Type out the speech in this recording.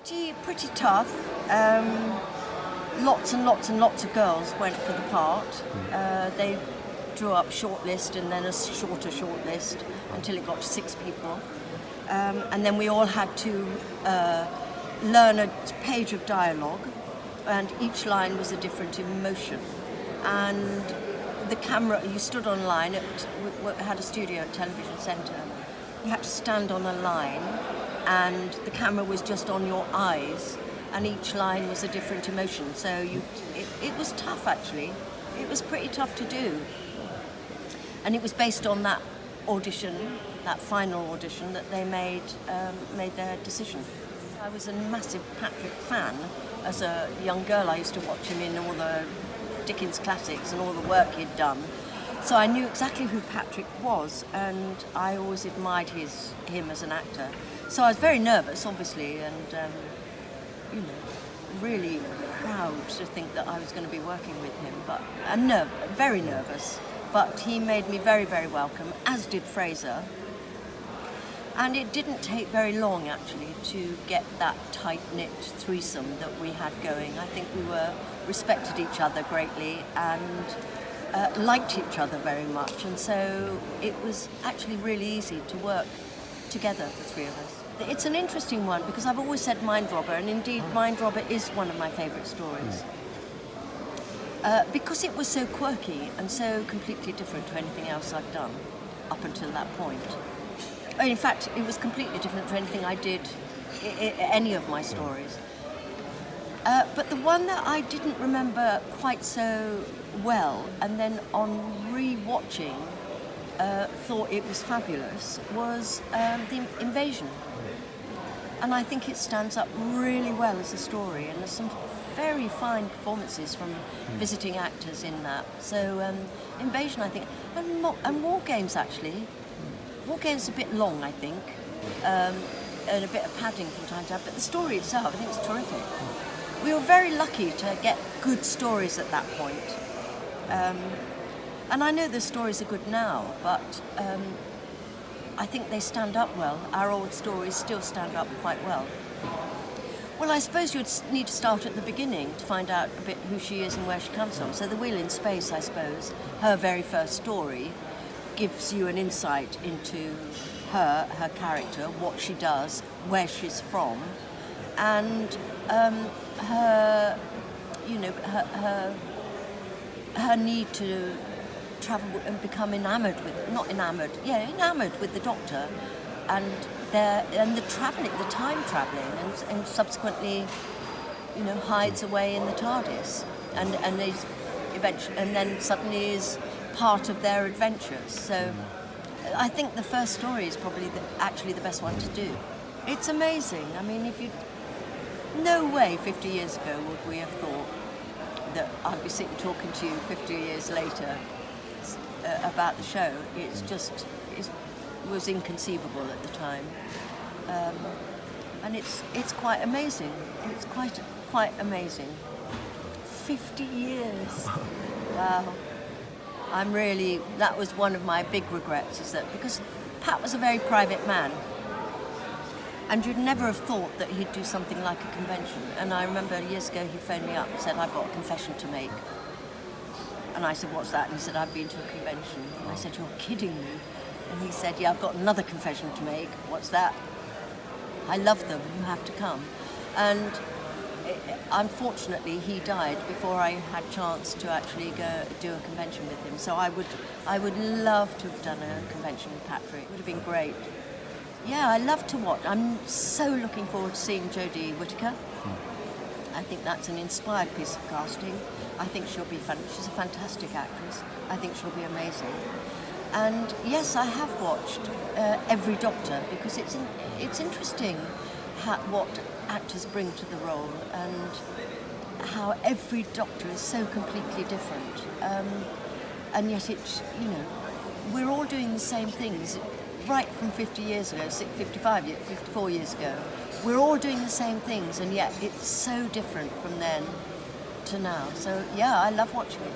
Pretty tough. Lots and lots and lots of girls went for the part. They drew up shortlist and then a shorter shortlist until it got to 6 people. And then we all had to learn a page of dialogue, and each line was a different emotion. And the camera, you stood on line, we had a studio at Television Centre. You had to stand on a line, and the camera was just on your eyes, and each line was a different emotion. So it was tough, actually. It was pretty tough to do. And it was based on that audition, that final audition, that they made their decision. I was a massive Patrick fan. As a young girl, I used to watch him in all the Dickens classics and all the work he'd done. So I knew exactly who Patrick was, and I always admired him as an actor. So I was very nervous, obviously, and really proud to think that I was going to be working with him, and very nervous. But he made me very, very welcome, as did Fraser. And it didn't take very long, actually, to get that tight-knit threesome that we had going. I think we respected each other greatly and liked each other very much. And so it was actually really easy to work together, the three of us. It's an interesting one because I've always said Mind Robber, and indeed Mind Robber is one of my favourite stories. Because it was so quirky and so completely different to anything else I've done up until that point. In fact, it was completely different to anything I did any of my stories. But the one that I didn't remember quite so well, and then on re-watching thought it was fabulous, was The Invasion. And I think it stands up really well as a story, and there's some very fine performances from visiting actors in that. So Invasion, I think, and War Games, actually. War Games is a bit long, I think, and a bit of padding from time to time, but the story itself, I think it's terrific. We were very lucky to get good stories at that point. And I know the stories are good now, but I think they stand up well. Our old stories still stand up quite well. Well, I suppose you'd need to start at the beginning to find out a bit who she is and where she comes from. So The Wheel in Space, I suppose, her very first story, gives you an insight into her character, what she does, where she's from, and her need to travel and become enamored with the Doctor, and the time travelling, and subsequently, hides away in the TARDIS, and is eventually, and then suddenly is part of their adventures. So I think the first story is probably actually the best one to do. It's amazing. I mean, no way 50 years ago would we have thought that I'd be sitting talking to you 50 years later about the show. It was inconceivable at the time. And it's quite amazing. It's quite amazing. 50 years. Wow. That was one of my big regrets, is that because Pat was a very private man, and you'd never have thought that he'd do something like a convention. And I remember years ago he phoned me up and said, I've got a confession to make. And I said, what's that? And he said, I've been to a convention. And I said, you're kidding me. And he said, yeah, I've got another confession to make. What's that? I love them, you have to come. And unfortunately, he died before I had a chance to actually go do a convention with him. So I would love to have done a convention with Patrick. It would have been great. Yeah, I love to watch. I'm so looking forward to seeing Jodie Whittaker. I think that's an inspired piece of casting. I think she'll be fun. She's a fantastic actress. I think she'll be amazing. And yes, I have watched every Doctor, because it's interesting what actors bring to the role, and how every Doctor is so completely different, and yet we're all doing the same things right from 50 years ago, 54 years ago. We're all doing the same things, and yet it's so different from then to now. So yeah, I love watching it.